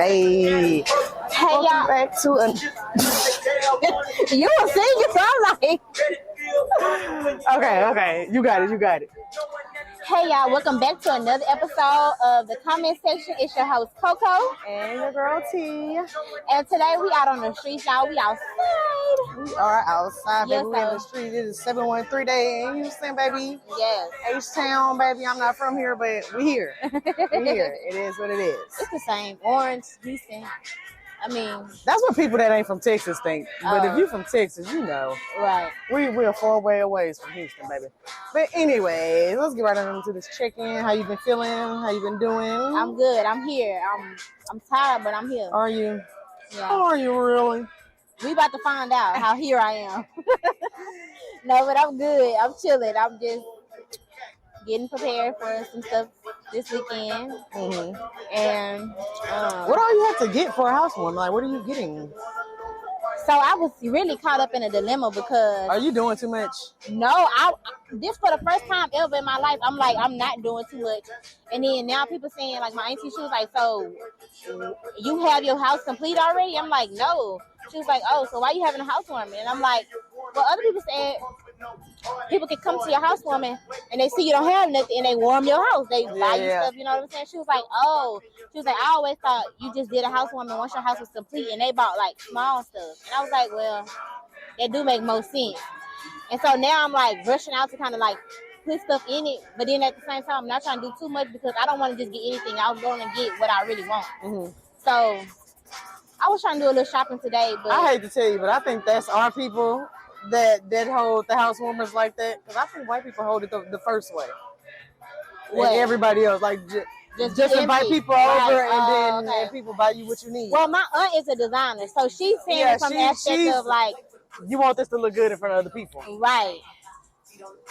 Hey, welcome y'all. back to an. You were singing, so I'm like, Okay, you got it. hey y'all, welcome back to another episode of the comment section. It's your host Coco, And your girl T. and today we out on the streets, y'all. We outside. We are outside, Yes, baby. We in the sir. street. It is 713 day in Houston, baby. Yes, H-Town, baby. I'm not from here, but we here. We here. It is what it is. it's the same. Orange, Houston. I mean, That's what people that ain't from Texas think. But if Oh. you from Texas, you know. right. We're far away from Houston, baby. But anyway, let's get right into this check-in. How you been feeling? How you been doing? I'm good. I'm here. I'm tired, but I'm here. Are you? Yeah. Are you really? We about to find out how here I am. No, but I'm good. I'm chilling. I'm just getting prepared for some stuff this weekend. Mm-hmm. And What all you have to get for a housewarming? Like, what are you getting? so I was really caught up in a dilemma because Are you doing too much? no, this for the first time ever in my life, I'm like, I'm not doing too much. And then now people saying, like, my auntie, she was like, so you have your house complete already? I'm like, no. She was like, oh, so why you having a housewarming? And I'm like, well, other people said people can come to your housewarming and they see you don't have nothing and they warm your house. They buy you stuff, you know what I'm saying? She was like, oh. She was like, I always thought you just did a housewarming once your house was complete and they bought, like, small stuff. And I was like, well, that do make most sense. And so now I'm, like, rushing out to kind of, like, put stuff in it. But then at the same time, I'm not trying to do too much because I don't want to just get anything. I was going to get what I really want. Mm-hmm. So I was trying to do a little shopping today. But I hate to tell you, but I think that's our people that hold the housewarmers like that. Because I think white people hold it the first way. What? And everybody else, like, just invite people over and then and people buy you what you need. Well, my aunt is a designer, so she's saying it from the aspect of, like, you want this to look good in front of other people. Right.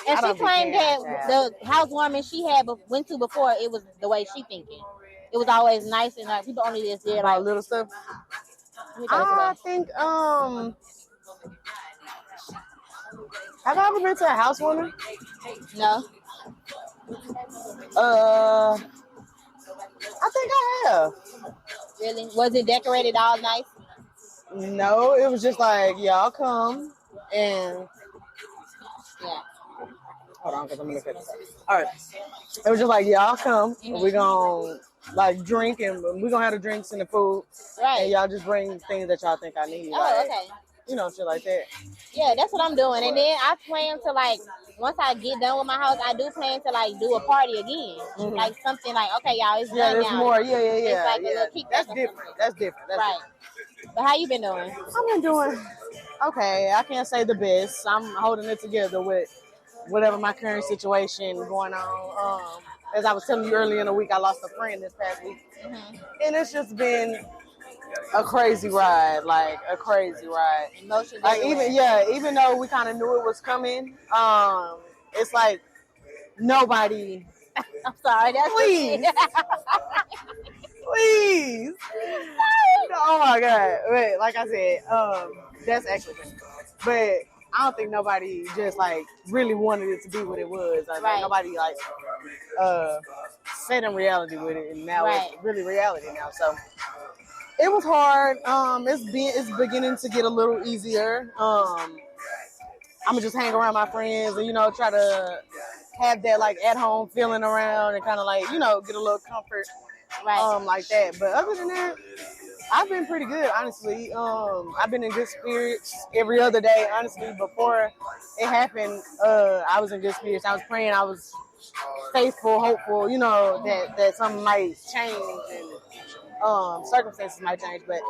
And she claimed that the housewarming she had went to before, it was the way she thinking. It was always nice and like people only just did like little stuff. I think have I ever been to a housewarming? No. I think I have. Really? Was it decorated all nice? No, it was just like y'all come and yeah. Hold on, because I'm gonna look at this. All right. It was just like y'all come, we're gonna like drink and we're gonna have the drinks and the food. Right. And y'all just bring things that y'all think I need. Oh, like, okay. You know, shit like that. Yeah, that's what I'm doing. And then I plan to, like, once I get done with my house, I do plan to, like, do a party again. Mm-hmm. Like something like, okay, y'all, it's done now. More. Yeah. It's like a little kickback. That's different. That's different. Right. But how you been doing? I've been doing okay. I can't say the best. I'm holding it together with whatever my current situation going on. As I was telling you earlier in the week, I lost a friend this past week. Mm-hmm. And it's just been a crazy ride, like a crazy ride. Emotions. Like even though we kind of knew it was coming, it's like nobody. I'm sorry. That's please. Please. Oh my God. But like I said, that's actually funny. But I don't think nobody just like really wanted it to be what it was. Like, right. Nobody like set in reality with it, and now it's really reality now. So it was hard. It's beginning to get a little easier. I'm gonna just hang around my friends and try to have that like at home feeling around and kind of like get a little comfort, like that. But other than that, I've been pretty good, honestly. I've been in good spirits every other day. Honestly, before it happened, I was in good spirits. I was praying. I was faithful, hopeful. That something might change and circumstances might change. But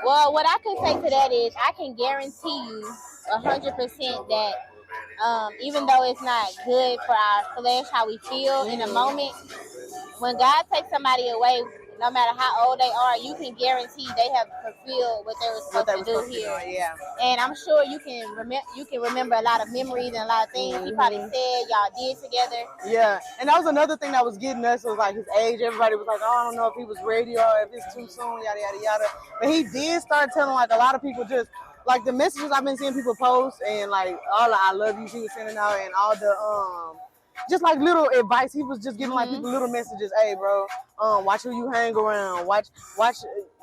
well, what I can say to that is, I can guarantee you 100% that even though it's not good for our flesh, how we feel in a moment, when God takes somebody away, no matter how old they are, you can guarantee they have fulfilled what they were supposed to do here. Yeah. And I'm sure you can remember a lot of memories and a lot of things he probably said y'all did together. Yeah, and that was another thing that was getting us, was like his age. Everybody was like, oh, I don't know if he was ready or if it's too soon, yada yada yada. But he did start telling like a lot of people, just like the messages I've been seeing people post and like all the I love you she was sending out and all the just like little advice. He was just giving like people little messages. Hey, bro, watch who you hang around. Watch,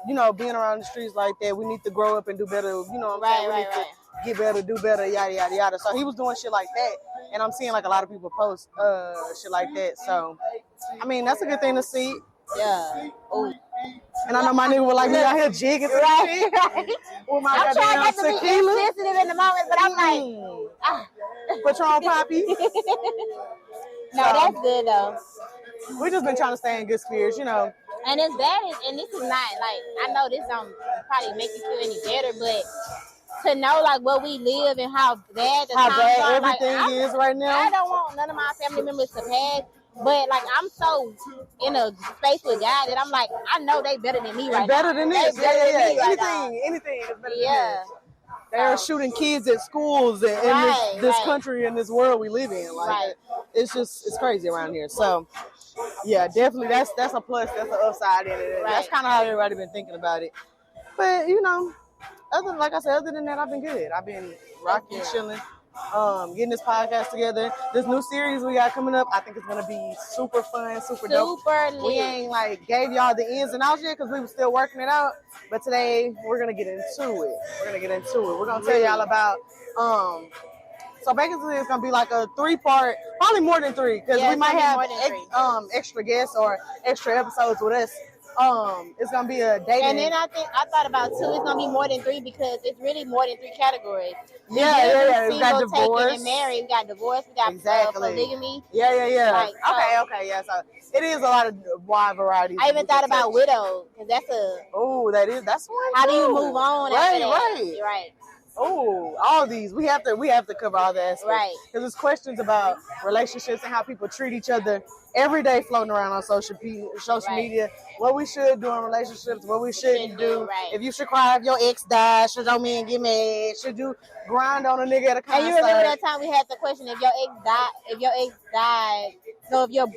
being around the streets like that. We need to grow up and do better. You know what I'm saying? We need to get better, do better, yada yada yada. So he was doing shit like that, and I'm seeing like a lot of people post shit like that. So, I mean, that's a good thing to see. Yeah. Ooh. And I know my nigga was like me out here jigging some shit. With my I'm trying not to be tequila. insensitive in the moment, but I'm like, Patron Poppy. No, that's good though. We just been trying to stay in good spirits, you know. And it's bad, and this is not like, I know this don't probably make you feel any better, but to know like what we live and how bad everything is right now. I don't want none of my family members to pass. But like I'm so in a space with God that I'm like, I know they better than me right better now. Than this. Yeah. Anything is better than this. They're shooting kids at schools in this country and this world we live in. Like it's crazy around here. So yeah, definitely that's a plus, that's an upside in it. That's kind of how everybody been thinking about it. But you know, other than that, I've been good. I've been rocking, chilling. Getting this podcast together. This new series we got coming up, I think it's gonna be super fun, super dope. Lit. We ain't like gave y'all the ins and outs yet because we were still working it out. But today we're gonna get into it. We're gonna tell y'all about so basically it's gonna be like a 3-part, probably more than 3, because we might have extra guests or extra episodes with us. It's gonna be a dating. And then I thought about 2. It's gonna be more than 3 because it's really more than 3 categories. We got divorce and married. We got divorce. We got polygamy. Yeah. Like, okay. Yeah. So it is a lot of wide variety. I even thought about widow because that's that's one. How do you move on? Right. Oh, all these we have to cover all that, right? Because there's questions about relationships and how people treat each other every day, floating around on social media. What we should do in relationships, what we shouldn't do. Right. If you should cry if your ex died, should your man get mad? Should you grind on a nigga at a concert? And you remember that time we had the question: if your ex died, so if your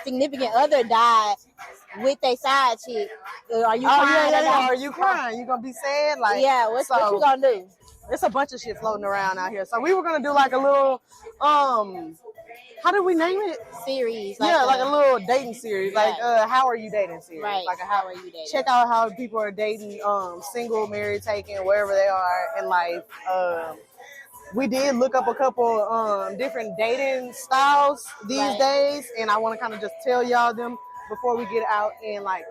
significant other died with a side chick, are you crying? Are you crying? You gonna be sad? Like, what you gonna do? It's a bunch of shit floating around out here. So we were gonna do like a little how did we name it? Series. Like a little dating series. Like how are you dating series? Right. Like how are you dating? Check out how people are dating, single, married, taken, wherever they are in life. We did look up a couple different dating styles these days, and I want to kind of just tell y'all them before we get out and like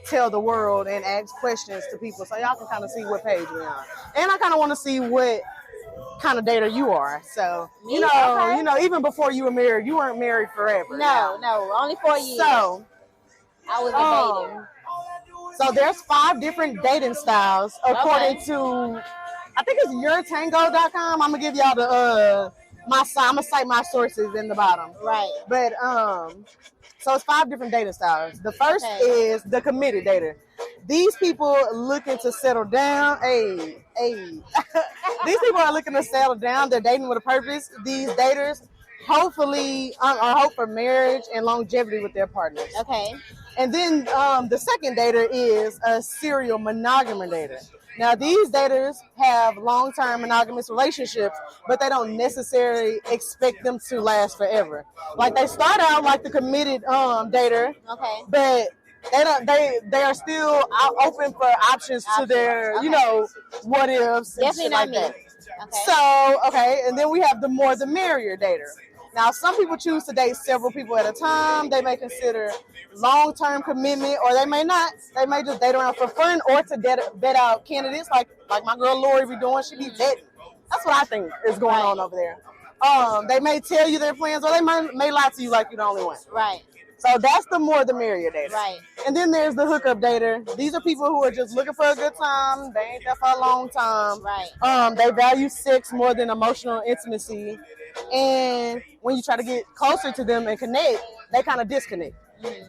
tell the world and ask questions to people so y'all can kind of see what page we're on. And I kind of want to see what kind of dater you are. So, you know, even before you were married, you weren't married forever. No, only 4 years. So, I was a dater. So there's 5 different dating styles according to, I think it's yourtango.com. I'm going to give y'all the, I'm going to cite my sources in the bottom. Right. But, so it's 5 different dating styles. The first is the committed dater. These people looking to settle down. These people are looking to settle down. They're dating with a purpose. These daters hopefully hope for marriage and longevity with their partners. Okay. And then the second dater is a serial monogamous dater. Now, these daters have long-term monogamous relationships, but they don't necessarily expect them to last forever. Like, they start out like the committed dater, but they are still open for options to their, what ifs. Definitely not me. That. So, and then we have the merrier dater. Now, some people choose to date several people at a time. They may consider long-term commitment, or they may not. They may just date around for fun or to vet out candidates, like my girl Lori be doing. She be vetting. That's what I think is going on over there. They may tell you their plans, or they may lie to you like you're the only one. Right. So that's the merrier dater. Right. And then there's the hookup dater. These are people who are just looking for a good time. They ain't there for a long time. Right. They value sex more than emotional intimacy. And when you try to get closer to them and connect, they kind of disconnect. Mm-hmm.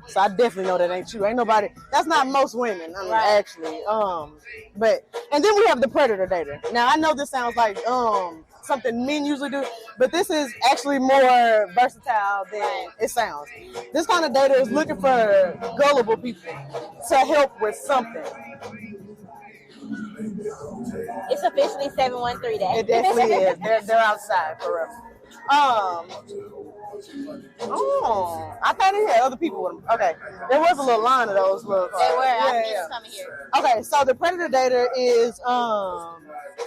So I definitely know that ain't you. Ain't nobody. That's not most women. I mean, actually. And then we have the predator dater. Now I know this sounds like something men usually do, but this is actually more versatile than it sounds. This kind of dater is looking for gullible people to help with something. It's officially 713 day. It definitely is. They're outside for real. Oh, I thought he had other people with him. Okay, there was a little line of those little cards. They were. I think coming here. Okay, so the predator dater is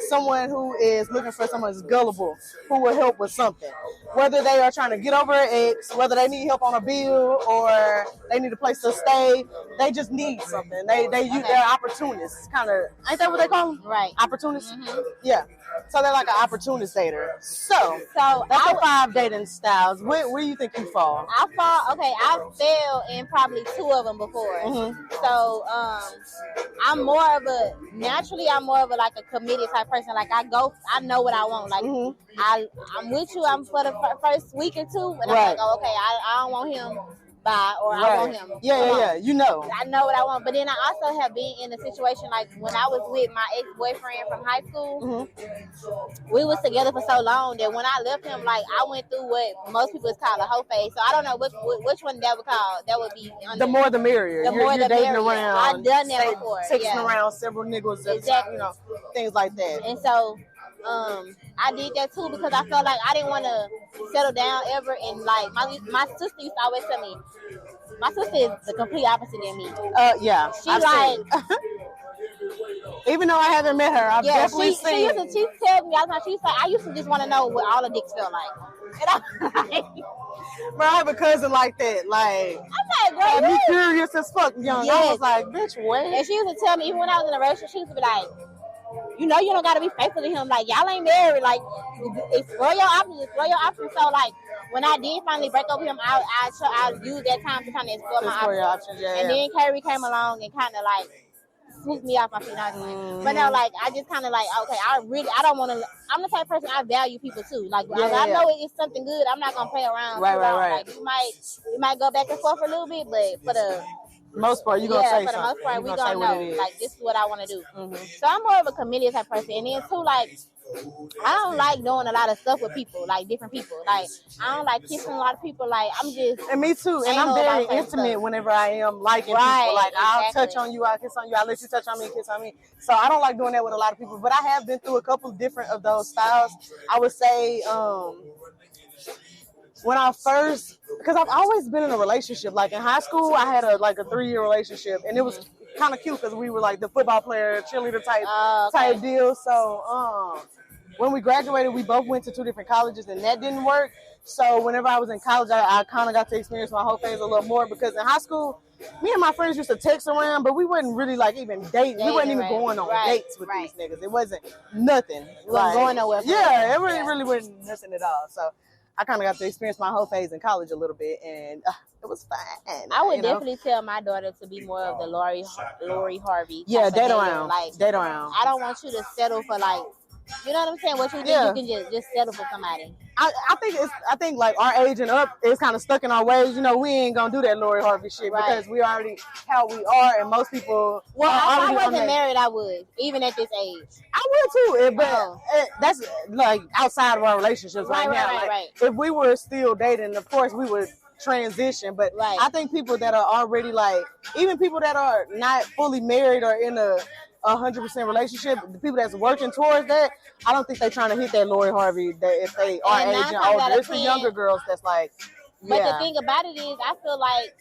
someone who is looking for someone who's gullible, who will help with something. Whether they are trying to get over an ex, whether they need help on a bill or they need a place to stay, they just need something. They're opportunists, kind of. Ain't that what they call them? Right. Opportunists. Mm-hmm. Yeah. So they're like an opportunist dater. So that's the 5 dating styles. Where do you think you fall? I fell in probably 2 of them before. Mm-hmm. So I'm more of a like a committed type person. Like I know what I want. Like I'm with you. I'm for the first week or 2, and I'm like, oh, okay, I don't want him. Or I want him. Yeah. You know. I know what I want. But then I also have been in a situation like when I was with my ex-boyfriend from high school, we was together for so long that when I left him, like I went through what most people call a hoe phase. So I don't know which one that would call. That would be under. The more the merrier. You're dating around. I've done that before. Texting around several niggas. Exactly. You know, things like that. And so I did that too because I felt like I didn't want to settle down ever. And like my sister used to always tell me, my sister is the complete opposite than me. Yeah. She like, even though I haven't met her, I've definitely seen. She tells me all the time. She said, I used to just want to know what all the dicks felt like. And I'm like, bro, I have a cousin like that. Like, I'm like, bro, me curious as fuck, young. Yes. I was like, bitch, what? And she used to tell me, even when I was in a relationship, she used to be like, you know, you don't gotta be faithful to him. Like, y'all ain't married. Like, explore your options. So, like, when I did finally break up with him, I used that time to kind of explore my options. And then Carrie came along and kind of like swooped me off my feet. But no, like, I just kind of like, okay, I don't want to. I'm the type of person I value people too. Like, I know it's something good. I'm not gonna play around. Right. Like, you might go back and forth a little bit, but for the most part, you're gonna say something. For the most part, we gonna know. Like, this is what I want to do. So I'm more of a committed type person. And then too, like, I don't like doing a lot of stuff with people, like different people. Like, I don't like kissing a lot of people. Like, I'm just. And me too. And I'm very intimate whenever I am liking people. Like, I'll touch on you, I'll kiss on you, I'll let you touch on me and kiss on me. So I don't like doing that with a lot of people. But I have been through a couple different of those styles. I would say, when I first, because I've always been in a relationship. Like in high school, I had a 3-year relationship, and it was kind of cute because we were like the football player, cheerleader type deal. So when we graduated, we both went to 2 different colleges, and that didn't work. So whenever I was in college, I kind of got to experience my whole phase a little more because in high school, me and my friends used to text around, but we wasn't really like even dating. We wasn't even going on dates with these niggas. It wasn't nothing. We wasn't going nowhere. Yeah, it really wasn't nothing at all. So I kind of got to experience my whole phase in college a little bit, and it was fun. I would definitely tell my daughter to be more of the Lori Harvey. Yeah, date around. Like, date around. I don't want you to settle for like, you know what I'm saying? What you think you can just settle for somebody. I think like our age and up is kind of stuck in our ways. You know, we ain't gonna do that Lori Harvey shit because we already how we are, and most people. Well, if I wasn't married, I would, even at this age. I would too, but that's like outside of our relationships right now. Like, if we were still dating, of course we would transition. But I think people that are already like, even people that are not fully married or in a 100% relationship, the people that's working towards that, I don't think they're trying to hit that Lori Harvey that if they are aging older. It's the younger girls that's like, But the thing about it is, I feel like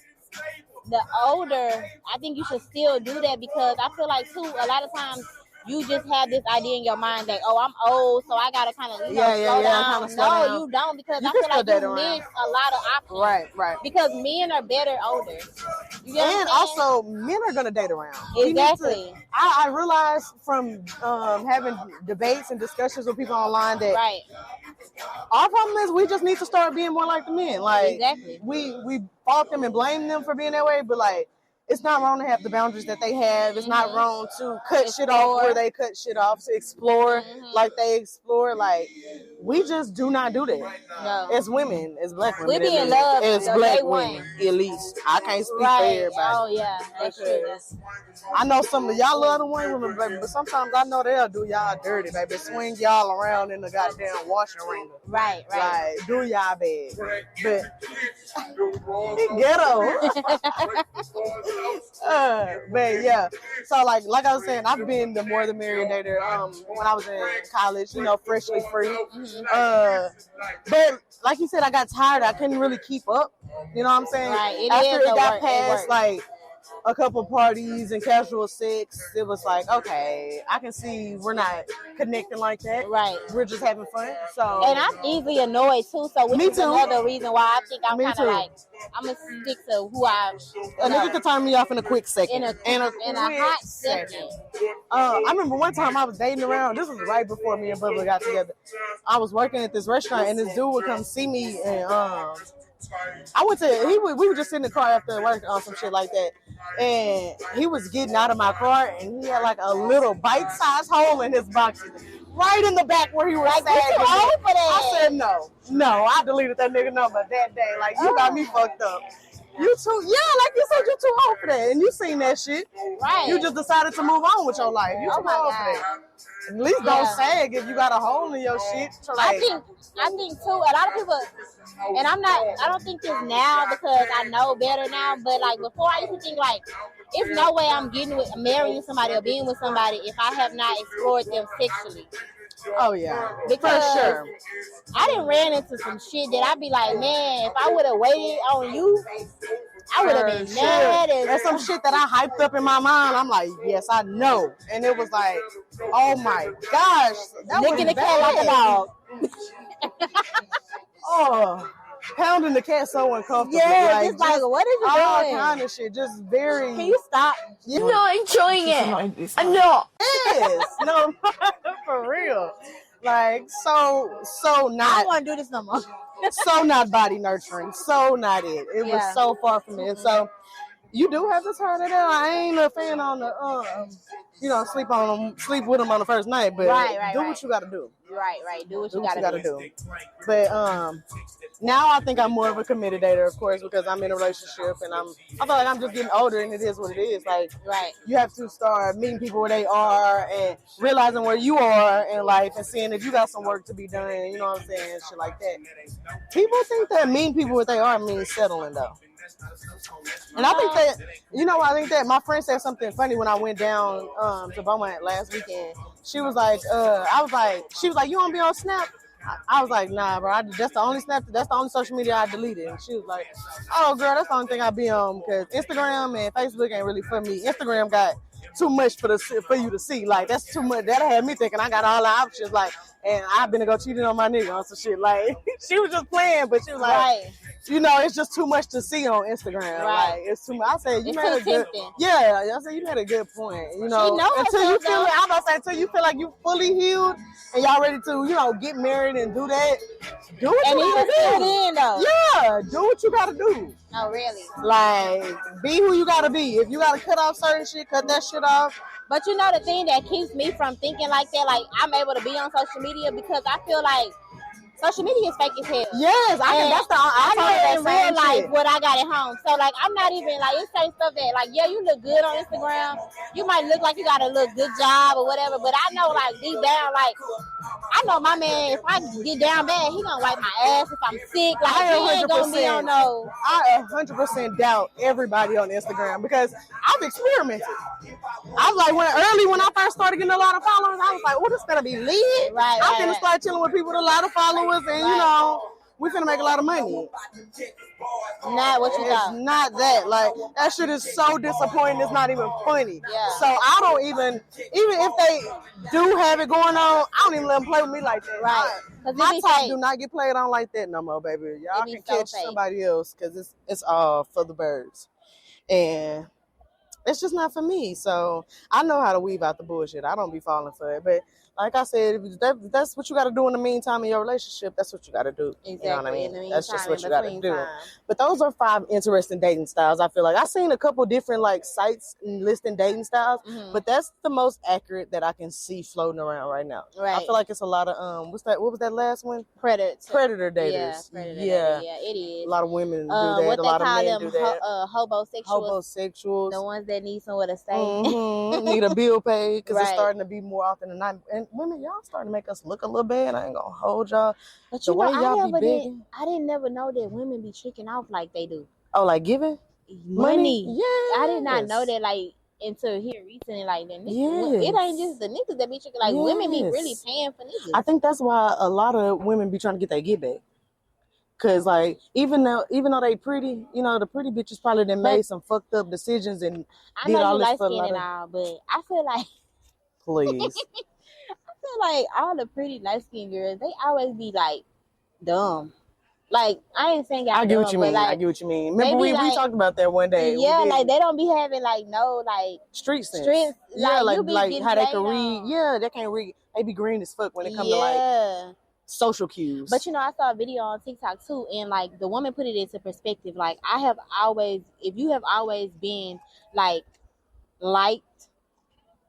the older, I think you should still do that because I feel like too, a lot of times you just have this idea in your mind that, oh, I'm old, so I gotta kind of slow down. No, you don't, because I feel like you miss a lot of options. Right. Because men are better older. You know and also, men are gonna date around. Exactly. I realized from having debates and discussions with people online that our problem is we just need to start being more like the men. Like, we fault them and blame them for being that way, but like, it's not wrong to have the boundaries that they have. It's not wrong to cut shit off where they cut shit off, to explore like they explore. Like, we just do not do that. No. As women, as black women. We be in love. As black women, at least. I can't speak for everybody. Oh, yeah. That's true. I know some of y'all love the white women, baby, but sometimes I know they'll do y'all dirty, baby. Swing y'all around in the goddamn washing ring. Right. Like, do y'all bad. But Ghetto. But yeah, so like I was saying, I've been the more the merrier dater. When I was in college, freshly free. But like you said, I got tired. I couldn't really keep up. You know what I'm saying? Right. After it got past like a couple parties and casual sex, it was like, okay, I can see we're not connecting like that. Right. We're just having fun. So, and I'm easily annoyed too. So which is another reason why I think I'm kind of like I'm gonna stick to who I. A nigga could turn me off in a quick second. In a hot second. I remember one time I was dating around. This was right before me and Bubba got together. I was working at this restaurant and this dude would come see me and we were just sitting in the car after work on some shit like that. And he was getting out of my car and he had like a little bite-sized hole in his box right in the back where he was sagging. I said no. I deleted that nigga number that day. Like, you got me fucked up. You too, yeah, like you said, you too old for that. And you seen that shit. Right. You just decided to move on with your life. You too old for that. At least don't sag if you got a hole in your shit. Like, I think too, a lot of people, and I don't think it's now because I know better now, but like before I used to think like, it's no way I'm marrying somebody or being with somebody if I have not explored them sexually. Oh yeah, because for sure. I done ran into some shit that I'd be like, man, if I would have waited on you, I would have been mad. There's some shit that I hyped up in my mind. I'm like, yes, I know, and it was like, oh my gosh, that licking the cat like a dog. Oh, pounding the cat so uncomfortable. Yeah, just like what is you doing? All kind of shit, just very. Can you stop? Yeah. I'm not enjoying it. I'm not. Yes, no, for real. Like so not. I don't want to do this no more. So not body nurturing. So not it. It was so far from it. So you do have to turn it out. I ain't a fan on the sleep with them on the first night, but do what you got to do. Right. Do what you got to do. But now I think I'm more of a committed dater, of course, because I'm in a relationship and I feel like I'm just getting older and it is what it is. Like, you have to start meeting people where they are and realizing where you are in life and seeing that you got some work to be done. You know what I'm saying? Shit like that. People think that meeting people where they are means settling though. And I think that my friend said something funny when I went down to Beaumont last weekend. She was like, she was like, you want to be on Snap? I was like, nah, bro. That's the only social media I deleted. And she was like, oh, girl, that's the only thing I be on because Instagram and Facebook ain't really for me. Instagram got too much for you to see. Like, that's too much. That had me thinking I got all the options. Like, and I've been to go cheating on my nigga on some shit. Like, she was just playing, but she was like, it's just too much to see on Instagram. Right. Like, it's too much. I said, you made a good tempting. Yeah, I said you made a good point. Until you feel like you fully healed and y'all ready to, get married and do that. Do what you gotta do. In, though. Yeah, do what you gotta do. No, really. Like, be who you gotta be. If you gotta cut off certain shit, cut that shit off. But the thing that keeps me from thinking like that, like I'm able to be on social media because I feel like social media is fake as hell. Yes, I know in real life what I got at home. So like I'm not even like it's certain stuff that like you look good on Instagram. You might look like you got a little good job or whatever, but I know like deep down like I know my man, if I get down bad, he gonna wipe my ass if I'm sick. Like he ain't gonna be on no. I 100% doubt everybody on Instagram because I've experimented. I was like when I first started getting a lot of followers, I was like, oh, this gonna be lit. Right. I'm gonna start chilling with people with a lot of followers and we finna make a lot of money. Not what you thought. It's not that. Like, that shit is so disappointing, it's not even funny. Yeah. So I don't even if they do have it going on, I don't even let them play with me like that. Right. My top do not get played on like that no more, baby. Y'all can catch somebody else because it's all for the birds. And it's just not for me. So I know how to weave out the bullshit. I don't be falling for it. But like I said, if that's what you got to do in the meantime in your relationship, that's what you got to do. Exactly. You know what I mean? In the meantime, that's just what you got to do. Time. But those are 5 interesting dating styles. I feel like I've seen a couple different like sites listing dating styles, but that's the most accurate that I can see floating around right now. Right. I feel like it's a lot of what was that last one? Predator daters. Yeah, yeah, it is. A lot of women do that. What a lot they call of men them do that. Hobosexuals. The ones that need somewhere to stay. Need a bill paid because it's starting to be more often than not. And women, y'all starting to make us look a little bad. I ain't gonna hold y'all. But the you way know, y'all be begging. I didn't never know that women be tricking off like they do. Oh, like giving money? Yeah. I did not know that, like, until here recently. Like, the niggas, Yes. it ain't just the niggas that be tricking. Like, women be really paying for niggas. I think that's why a lot of women be trying to get their get back. Cause like even though they pretty, you know, the pretty bitches probably done made some fucked up decisions and I know you light skinned and all, but I feel like please. I feel like all the pretty light skinned girls, they always be like dumb. Like, I ain't saying I get dumb, what you but mean. like, I get what you mean. Remember we talked about that one day. Yeah, like they don't be having like no like street sense. Yeah, like, you be like how they can read. Yeah, they can't read. They be green as fuck when it comes to like social cues. But you know, I saw a video on TikTok too, and like the woman put it into perspective. Like, if you have always been like liked,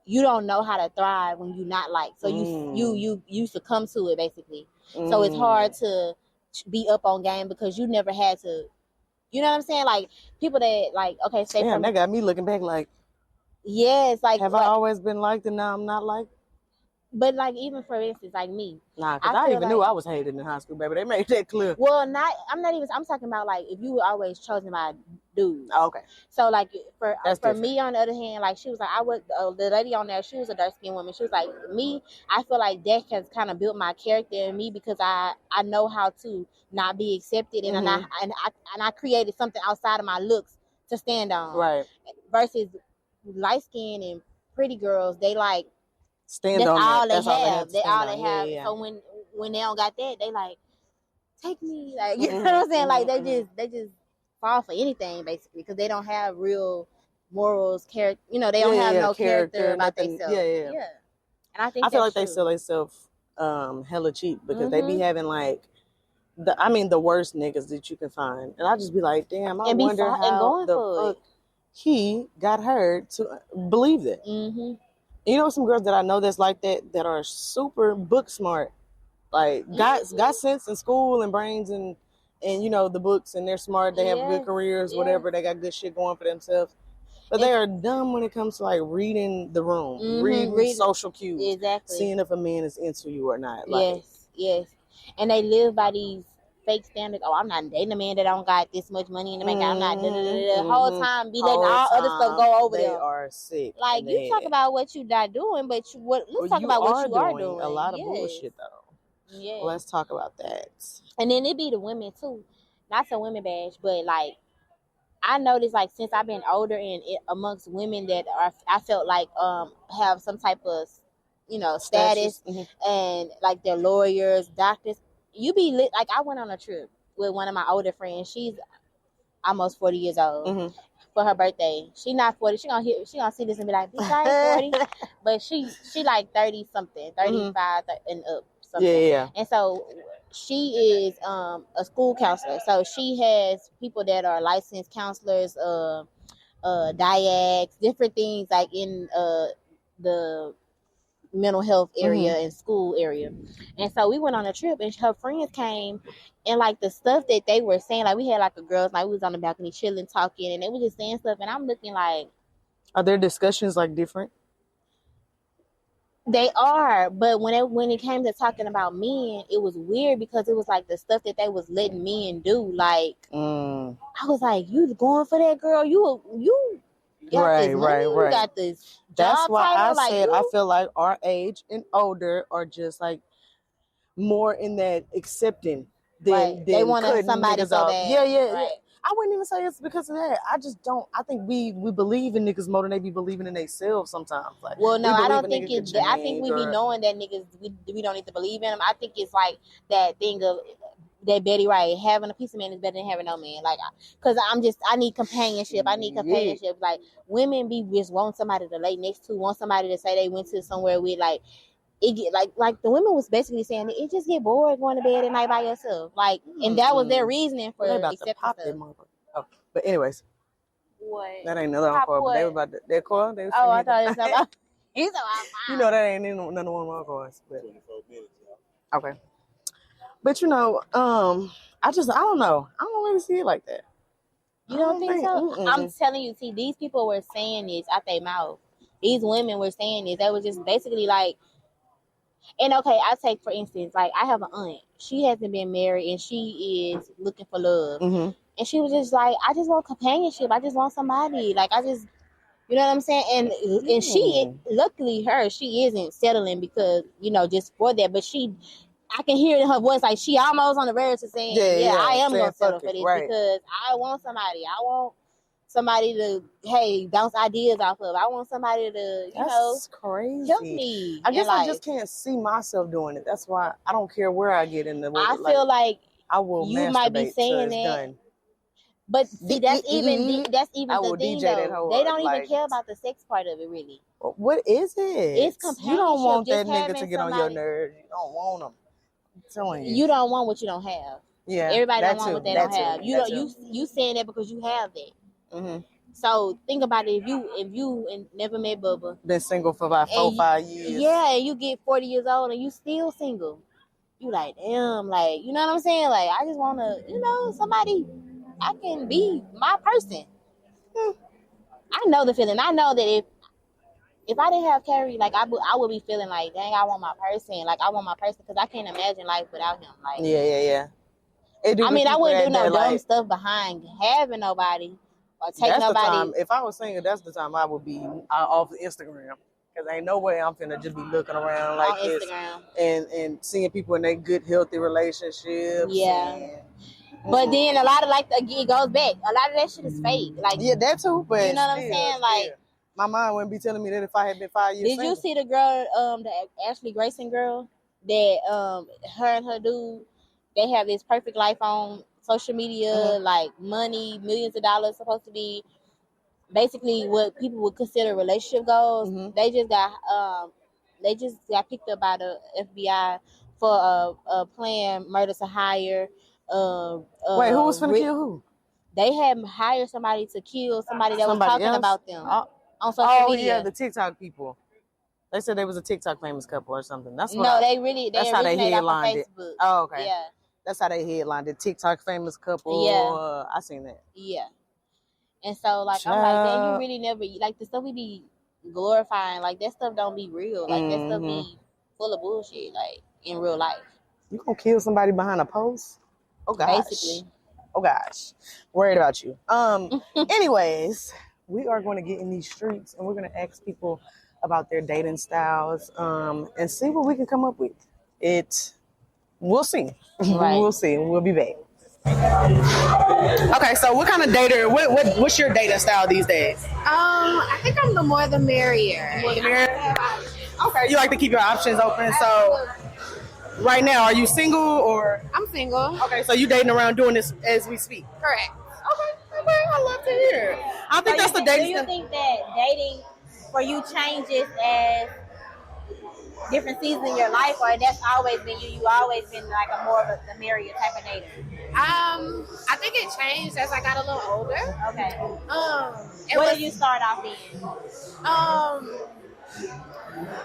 you don't know how to thrive when you're not liked. So you succumb to it basically. So it's hard to be up on game because you never had to. You know what I'm saying? Like, people that like, okay, say damn, that got me looking back like, yes, like, have I always been liked and now I'm not liked? But like, even for instance, like me, because I even knew I was hated in high school, baby. They made that clear. Well, I'm talking about like if you were always chosen by dudes. Oh, okay. So like for different. Me, on the other hand, like she was like, the lady on there, she was a dark skinned woman. She was like, me, I feel like that has kind of built my character in me because I know how to not be accepted and I created something outside of my looks to stand on. Right. Versus light skinned and pretty girls, they like stand on that. That's all they have. That's all they have. Yeah. So when they don't got that, they like, take me, like, you know what I'm saying? Like, they just fall for anything basically because they don't have real morals, character. You know, they don't have no character about themselves. Yeah. And I feel like they sell themselves hella cheap because they be having like the worst niggas that you can find, and I just be like, damn, I wonder how the fuck he got her to believe that. Mm-hmm. You know, some girls that I know that's like that are super book smart, like got sense in school and brains and you know the books, and they're smart. They have good careers, whatever. They got good shit going for themselves. But they are dumb when it comes to like reading the room, reading social cues, seeing if a man is into you or not. Like, yes, and they live by these fake standards. Oh, I'm not dating a man that don't got this much money in the bank. I'm not. The whole time be letting all other stuff go over there. They are sick. Like, you talk about what you not doing, but let's talk about what you are doing. A lot of bullshit though. Yeah. Let's talk about that. And then it be the women too. Not to women bash, but like, I noticed, like, since I've been older and amongst women that I felt like have some type of, you know, status and like they're lawyers, doctors. You be lit. Like, I went on a trip with one of my older friends. She's almost 40 years old for her birthday. She not 40. She gonna see this and be like, bitch, I ain't 40. But she like 30 something, 35 and up something. Yeah. And so she is a school counselor. So she has people that are licensed counselors, diacs, different things like in the mental health area and school area. And so we went on a trip and her friends came, and like the stuff that they were saying, like we had like a girls night, we was on the balcony chilling, talking, and they were just saying stuff, and I'm looking like, are their discussions like different? They are, but when it came to talking about men, it was weird because it was like the stuff that they was letting men do. Like, I was like, you going for that girl? You got this money, you got this job. That's why title, I said I feel like our age and older are just like more in that accepting than they want somebody so bad. Yeah. Right. I wouldn't even say it's because of that. I just don't. I think we believe in niggas more than they be believing in themselves sometimes. Like, well, no, I don't think it's. I think we be knowing that niggas we don't need to believe in them. I think it's like that thing of that Betty Wright, having a piece of man is better than having no man. Like, because I need companionship. Like, women just want somebody to lay next to, want somebody to say they went to somewhere with. Like, it get like the women was basically saying it just get bored going to bed at night by yourself. Like, and that was their reasoning for accepting stuff. Oh, but anyways, what? That ain't another encore. They were about that car. I thought it was about. He's about. You know that ain't none of one of my cars. 24 minutes. Okay. But you know, I don't know. I don't really see it like that. You don't think so? I'm telling you, see, these people were saying this out their mouth. These women were saying this. They was just basically like, And okay, I take for instance, like I have an aunt. She hasn't been married and she is looking for love. Mm-hmm. And she was just like, I just want companionship. I just want somebody. Like I just, you know what I'm saying? And she, luckily she isn't settling because, you know, just for that. But I can hear it in her voice, like she almost on the verge of saying, yeah, I am going to settle for this because I want somebody. I want somebody to, hey, bounce ideas off of. I want somebody to, That's crazy. Help me. I guess I just can't see myself doing it. That's why I don't care where I get in the world. I feel like I will you might be saying that. Done. But see, that's even the thing, though. They don't even care about the sex part of it, really. What is it? It's companionship. You don't want that nigga to get on your nerves. You don't want him. I'm telling you. You don't want what you don't have. Yeah. Everybody don't want what they don't have. You saying that because you have that. Mm-hmm. So think about it. If you never met Bubba, been single for about 4-5 years. Yeah, and you get 40 years old and you still single. You like, damn, like, you know what I'm saying? Like, I just want to, you know, somebody I can be my person. I know the feeling. I know that if I didn't have Carrie, like I would be feeling like, dang, I want my person. Like I want my person because I can't imagine life without him. Like yeah. I mean, I wouldn't do no dumb stuff behind having nobody or take nobody. The time. If I was single, that's the time I would be off Instagram. Because ain't no way I'm finna just be looking around like on this Instagram. and seeing people in their good, healthy relationships. Yeah. But then a lot of it goes back. A lot of that shit is fake. Like that too. But you know what I'm saying? Like my mind wouldn't be telling me that if I had been 5 years. Did you see the girl, the Ashley Grayson girl, that her and her dude, they have this perfect life on social media, like money, millions of dollars, supposed to be basically what people would consider relationship goals. They just got picked up by the FBI for a planned murder to hire. Wait, who was finna kill who? They had hired somebody to kill somebody that was talking about them on social media. Yeah, the TikTok people. They said they was a TikTok famous couple or something. That's what that's how they headlined it. Oh, okay. Yeah. That's how they headlined it. TikTok famous couple. Yeah. I seen that. Yeah. And so, like, I'm like, dang, you really never, like, the stuff we be glorifying, like, that stuff don't be real. Like, that stuff be full of bullshit, like, in real life. You gonna kill somebody behind a post? Oh, gosh. Basically. Oh, gosh. Worried about you. Anyways, we are going to get in these streets, and we're going to ask people about their dating styles and see what we can come up with. We'll see. Right. We'll see. We'll be back. Okay, so what kind of dater? What's your dating style these days? I think I'm the more the merrier. More the merrier. Okay, you like to keep your options open. So, right now, are you single or? I'm single. Okay, so you dating around doing this as we speak. Correct. Okay, I love to hear. I think that's the dating. Do you think that dating for you changes as different seasons in your life, or that's always been you? You always been like a more of the merrier type of dater. I think it changed as I got a little older. Okay. What did you start off in?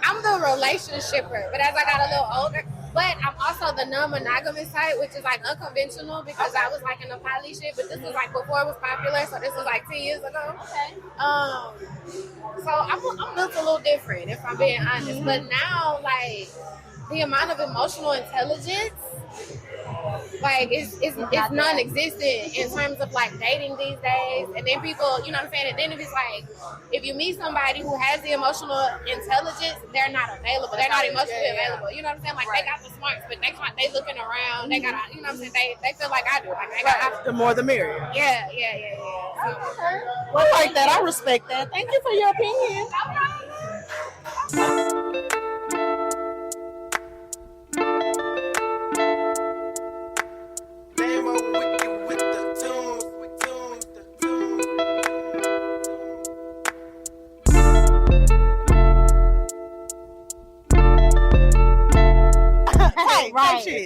I'm the relationshipper, but as I got a little older, but I'm also the non-monogamous type, which is like unconventional because I was like in a poly shit, but this was like before it was popular, so this was like 10 years ago. Okay. So I'm built a little different, if I'm being honest. But now, like, the amount of emotional intelligence, like, it's non-existent in terms of, like, dating these days. And then people, you know what I'm saying? And then if it's like, if you meet somebody who has the emotional intelligence, they're not available. They're not emotionally available. You know what I'm saying? Like, they got the smarts, but they looking around. They got, you know what I'm saying? They feel like I do. Like, they got, the more the merrier. Yeah. Okay. Well, I like that. I respect that. Thank you for your opinion.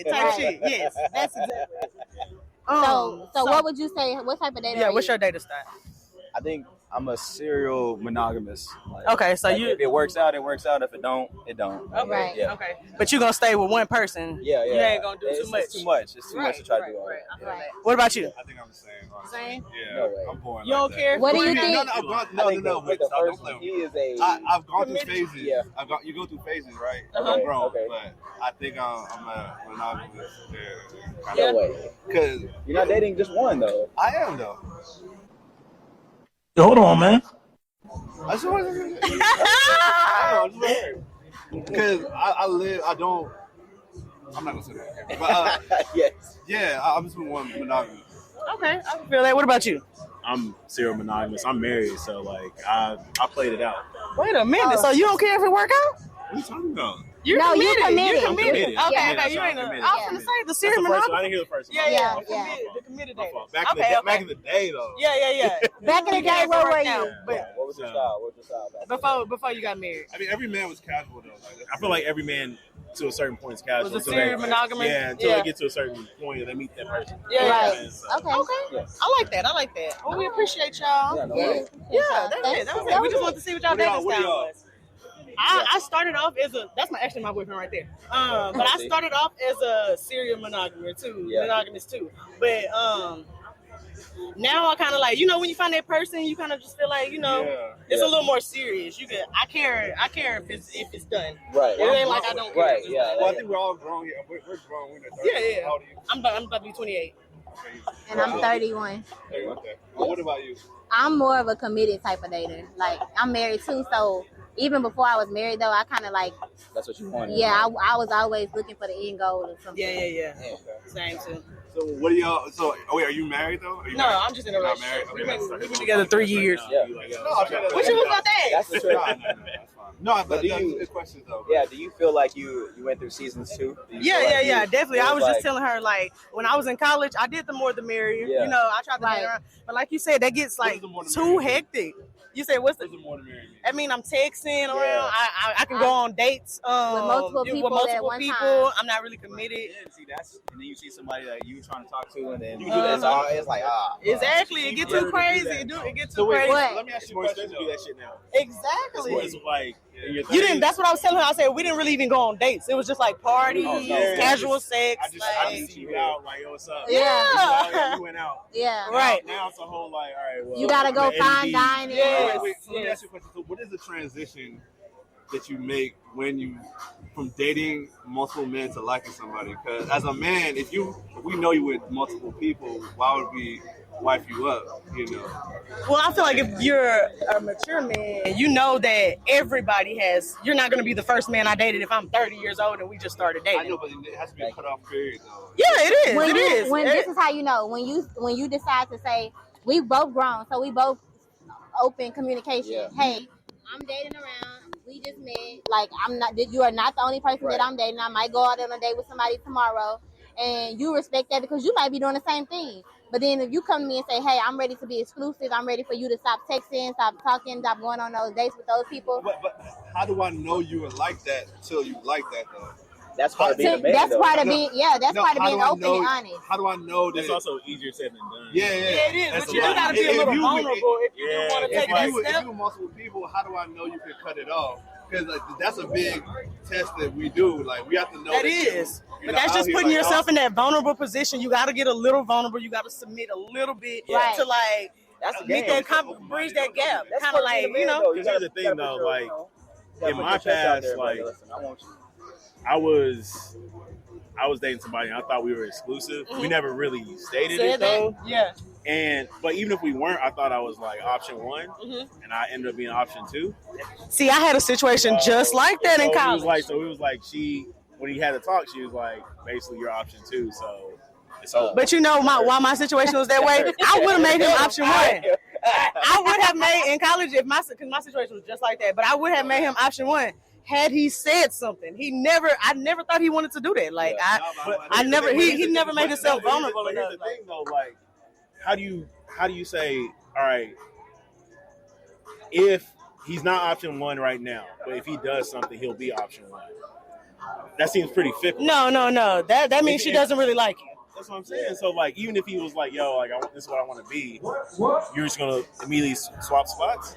Type shit. Yes, that's exactly. So what would you say? What type of dating? Yeah, what's your dating style? I think I'm a serial monogamous. Like, Okay, so like, you. if it works out, it works out. If it don't, it don't. Okay, Right. Yeah. okay. But you gonna stay with one person. Yeah. You ain't gonna do too much. It's too much. It's too much to try to do all Right. that. I feel that. What about you? I think I'm the same. Honestly. Same? Yeah. No way. I'm boring. You don't like care? that. What do you No, think? no, I've gone, I think no, with the don't first play one, with he me. is a. I've gone through Committed. phases. Yeah. You go through phases, right? Uh-huh. I'm grown, Okay. but I think I'm a monogamous. No way. Because You're not dating just one though. I am though. Hold on, man. I just want to. Because I live. I don't. I'm not gonna say that. But Yes. yeah, I'm just one monogamous. Okay, I can feel that. What about you? I'm serial monogamous. I'm married, so like I played it out. Wait a minute. So you don't care if it work out? What are you talking about? You're No, committed. you're committed. You're I'm committed. committed. Okay, Yeah. okay. You I'm ain't. I committed. was gonna say the That's serial the first one. I monogamous. didn't hear the first one. Yeah. Yeah. The committed My date. fault. Back in the day though. Yeah. Back in the day, where were you? But What was your style? What was your style? Back then? before you got married, I mean, every man was casual though. Like, I feel like every man to a certain point is casual. was a until serial they- monogamous. Yeah, until they get to a certain point and they meet that person. Yeah. Right. And so- Okay. Okay. Yes. I like that. Well, we appreciate y'all. Yeah, no way. Yeah, that's it. That was it. We just wanted to see what y'all dating What do style y'all- was. I started off as that's actually my boyfriend right there. But I started off as a serial monogamous too. But now I kind of like, when you find that person, you kind of just feel like, it's a little more serious. I care if it's done. Right. It ain't like I don't care. Right. Yeah. Well, I think we're all grown here. We're grown. We're in the 30s. Yeah. How old are you? I'm about to be 28. And I'm 31. Okay. Well, what about you? I'm more of a committed type of dater. Like, I'm married too, so even before I was married, though, I kind of like, That's what you wanted. yeah, I was always looking for the end goal or something. Yeah. Okay. Same too. So what do y'all? So wait, are you married though? Are you No, married? I'm just in a Not relationship. married? We've been together 3 years. Yeah. No, I'm trying to. What you was about that? That's the truth. No, that's fine. No, But but do you- it's questions though. Yeah. Do you feel like you went through seasons too? Do you feel Yeah, like you- definitely. it I was just like- telling her, like, when I was in college, I did the more the merrier. Yeah. I tried to Right. date her. But like you said, that gets What like is the more the too merrier? hectic. You said, what's the... What's the more to marry me? I mean, I'm texting around. Yeah. I can go on dates multiple with people multiple at one people. time. I'm not really committed. Yeah, see, and then you see somebody that you trying to talk to, and then You do that. it's like Exactly. It gets Yeah. too crazy. It gets too So wait, crazy. What? let me ask It's you a more question. expensive to do that shit now. Exactly. It's like in your You didn't. 30s, That's what I was telling her. I said we didn't really even go on dates. It was just like parties, Oh, no. casual sex. I just see you out like, yo, what's up? Yeah. You went out. Yeah. Right. Now it's a whole like, all right, well, You gotta go I'm fine ND. dining. Yes. Wait, so let me ask you a question. So what is the transition that you make when you from dating multiple men to liking somebody? Because as a man, if we know you with multiple people, why would we wife you up? Well, I feel like if you're a mature man, you know that everybody you're not going to be the first man I dated if I'm 30 years old and we just started dating. I know, but it has to be a cutoff period though. Yeah, it is. When It you, is. when this is how you know when you decide to say we both grown, so we both open communication. Yeah. Hey, I'm dating around. We just met. Like you are not the only person Right. that I'm dating. I might go out on a date with somebody tomorrow, and you respect that because you might be doing the same thing. But then if you come to me and say, hey, I'm ready to be exclusive. I'm ready for you to stop texting, stop talking, stop going on those dates with those people. But how do I know you would like that until you like that though? That's part of being a man. That's though. part of being that's No, part of how being do I open know- and honest. How do I know that? It's also easier said than done. Yeah. Yeah, it is. That's But a you do lot. got to be a If little you- vulnerable if you Yeah, want to it's take If that you step. with multiple people, how do I know you can cut it off? Because that's a big test that we do. Like we have to know That you- is. you're But not that's out just here putting like, yourself in that vulnerable position. You got to get a little vulnerable. You got to submit a little bit Right. to like That's the meet game. that bridge that gap. That's Kind of part like, being a man, you know. though. Because here's the thing, gotta put though, your, like, you gotta in put my your chest out past, there, like, brother. Listen, I want you. I was dating somebody and I thought we were exclusive. We never really stated Said it though. that? Yeah. But even if we weren't, I thought I was like option one, and I ended up being option two. See, I had a situation just like that in So college. it was like when he had to talk, she was like, basically you're option two, so it's over. But you know why my situation was that way? I would have made him option one. I would have made in college because my situation was just like that. But I would have made him option one had he said something. I never thought he wanted to do that. Like I never he never made himself vulnerable But here's enough. the thing though, like how do you say, all right, if he's not option one right now, but if he does something, he'll be option one. That seems pretty fickle. No. That means she doesn't really like you. That's what I'm saying. So like, even if he was like, "Yo, like, this is what I want to be," you're just gonna immediately swap spots.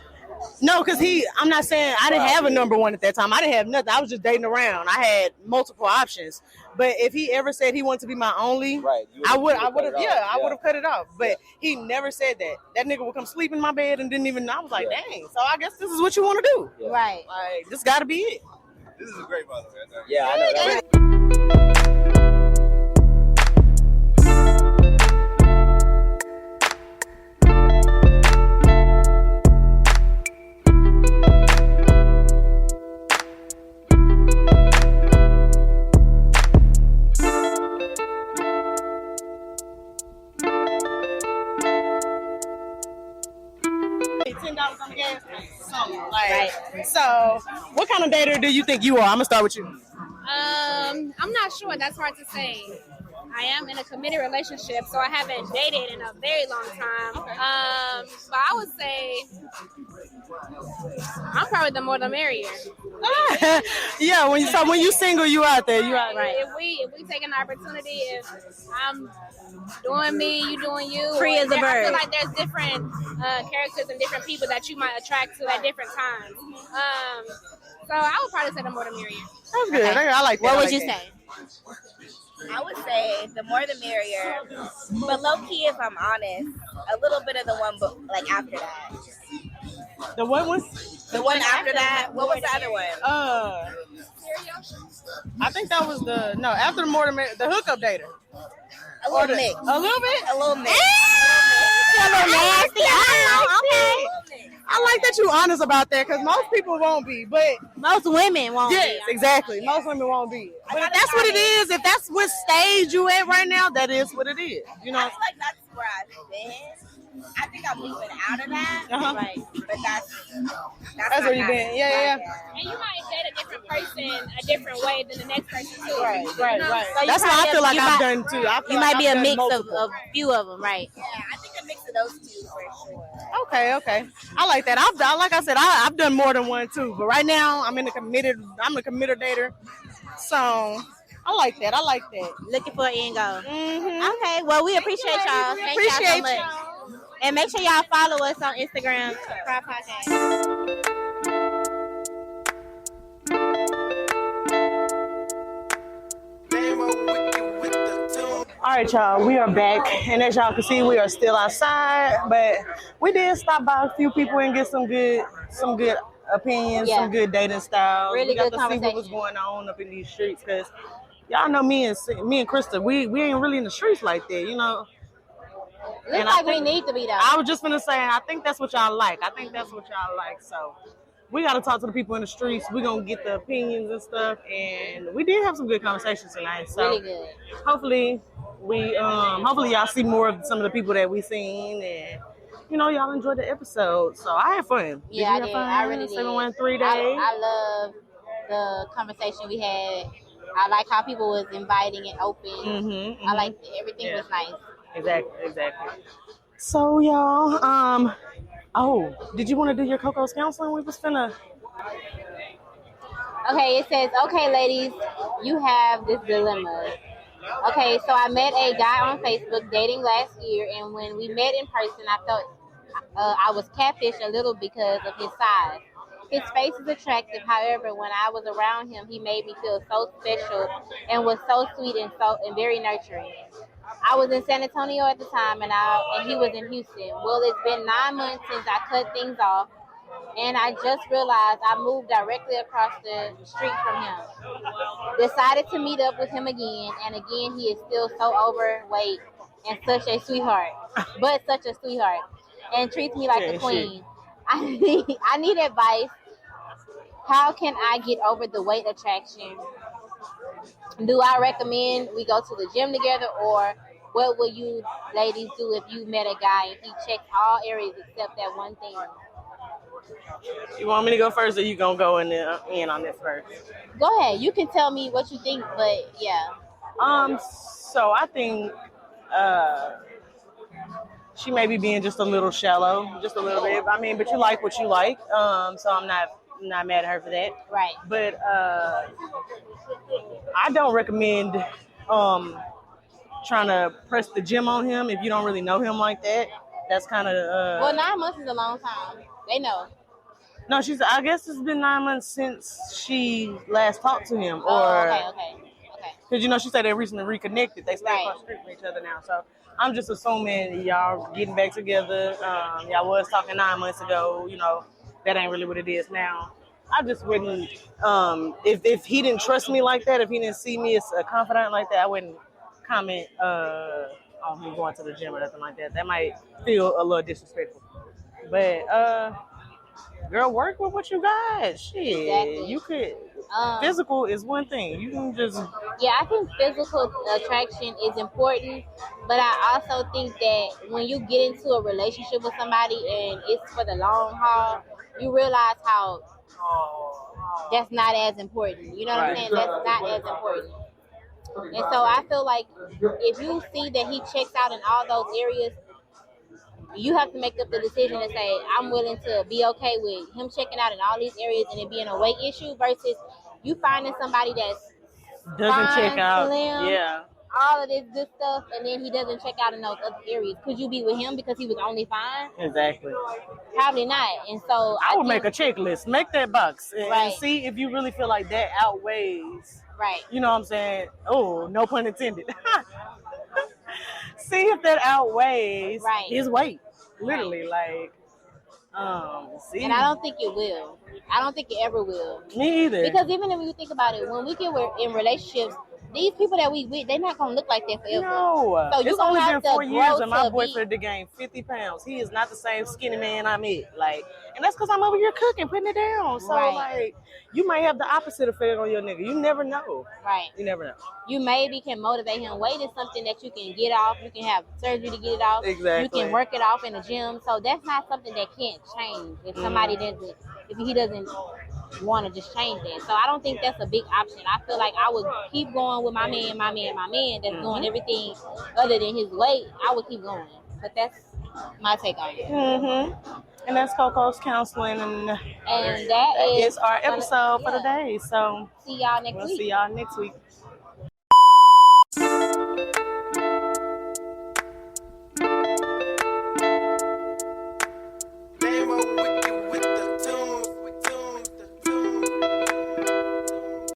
No, because I'm not saying I didn't have a number one at that time. I didn't have nothing. I was just dating around. I had multiple options. But if he ever said he wanted to be my only, Right. I would have cut it off. But he never said that. That nigga would come sleep in my bed and didn't even know. I was like, dang, so I guess this is what you want to do. Yeah. Right. Like, this got to be it. This is great, by the way. Yeah, I know that. $10 on the gas tank. So, what kind of dater do you think you are? I'm gonna start with you. I'm not sure. That's hard to say. I am in a committed relationship, so I haven't dated in a very long time. But I would say I'm probably the more the merrier. Yeah, when you single, you out there. You out Right. If we take an opportunity, if I'm doing me, you doing you, Free as a I bird. feel like there's different characters and different people that you might attract to at different times. So I would probably say the more the merrier. That's good. Okay. I like that. What I would like you that. say? I would say the more the merrier, but low key, if I'm honest, a little bit of the one, but like after that. The what one? The one after that. What was the other one? I think that was after the Mortimer, the hookup dater. A little mix. A little bit. A little mix. A little nasty. Okay. I like that you're honest about that because most people won't be, but Most women won't. yes, exactly. Most women won't be. But if that's what it is, if that's what stage you at right now, that is what it is. You know. I feel like that's where I've been. I think I'm moving out of that. Uh-huh. Right. But that's where you been. Yeah. And you might date a different person a different way than the next person too. Right. So That's what I feel like I've done too. I feel You like might be I've a done mix of multiple. few of them, right? Yeah, I think a mix of those two for sure. Okay. I like that. I've done more than one too. But right now, I'm a committed dater. So I like that. Looking for an end goal. Mm-hmm. Okay. Well, we appreciate y'all. Thank y'all so much. And make sure y'all follow us on Instagram, Cry Podcast. All right, y'all. We are back, and as y'all can see, we are still outside. But we did stop by a few people and get some good opinions, Yeah. some good dating styles. Really we got good to see what was conversation. going on up in these streets, because y'all know me and Krista, we ain't really in the streets like that, you know. Looks And like we need to be though. I was just gonna say, I think that's what y'all like. So we got to talk to the people in the streets. We're gonna get the opinions and stuff, and we did have some good conversations tonight. So Really good. hopefully y'all see more of some of the people that we seen, and y'all enjoyed the episode. So I had fun. Yeah, I you did. have fun? I really did. 713 days. I love the conversation we had. I like how people was inviting and open. Mm-hmm. I like everything was nice. Exactly. So y'all, did you want to do your Coco's counseling? We was finna. Okay, it says, okay, ladies, you have this dilemma. Okay, so I met a guy on Facebook dating last year, and when we met in person, I felt I was catfished a little because of his size. His face is attractive. However, when I was around him, he made me feel so special and was so sweet and very nurturing. I was in San Antonio at the time, and he was in Houston. Well, it's been 9 months since I cut things off, and I just realized I moved directly across the street from him. Decided to meet up with him again, and again, he is still so overweight and such a sweetheart, and treats me like a queen. I need advice. How can I get over the weight attraction? Do I recommend we go to the gym together, or what will you ladies do if you met a guy and he checks all areas except that one thing? You want me to go first, or you gonna go in on this first? Go ahead. You can tell me what you think, but yeah. So I think she may be being just a little shallow, just a little bit. I mean, but you like what you like. So I'm not mad at her for that. Right. But I don't recommend trying to press the gym on him if you don't really know him like that. That's kind of Well, 9 months is a long time. They know. No, she's. I guess it's been 9 months since she last talked to him, Oh, or okay. because she said they recently reconnected. They stay Right. across the street from each other now. So I'm just assuming y'all getting back together. Y'all was talking 9 months ago. That ain't really what it is now. I just wouldn't. If he didn't trust me like that, if he didn't see me as a confidant like that, I wouldn't comment on him going to the gym or nothing like that. That might feel a little disrespectful. But girl, work with what you got. Shit, Exactly. you could. Physical is one thing. You can just. Yeah, I think physical attraction is important, but I also think that when you get into a relationship with somebody and it's for the long haul, you realize how that's not as important. You know what I'm saying? That's not as important. And so I feel like if you see that he checks out in all those areas, you have to make up the decision and say, I'm willing to be okay with him checking out in all these areas and it being a weight issue versus you finding somebody that's Doesn't fine, check out. slim, Yeah. all of this good stuff, and then he doesn't check out in those other areas. Could you be with him because he was only fine? Exactly. Probably not. And so I would make a checklist. Make that box and Right. see if you really feel like that outweighs. Right. You know what I'm saying? Oh, no pun intended. See if that outweighs his weight. Literally, like. See. And I don't think it will. I don't think it ever will. Me either. Because even if you think about it, when we get in relationships, these people that we with, they're not gonna look like that forever. No. So you it's only have been 4 years and my to boyfriend done gained 50 pounds. He is not the same skinny man I met. Like, and that's because I'm over here cooking, putting it down. So like, you might have the opposite effect on your nigga. You never know. Right. You never know. You maybe can motivate him. Weight is something that you can get off. You can have surgery to get it off. Exactly. You can work it off in the gym. So that's not something that can't change if somebody doesn't, if he doesn't want to just change that. So I don't think that's a big option. I feel like I would keep going with my man that's doing everything other than his weight. I would keep going. But that's my take on it. And that's Coco's counseling, and that is our episode for the day. So see y'all next week. See y'all next week.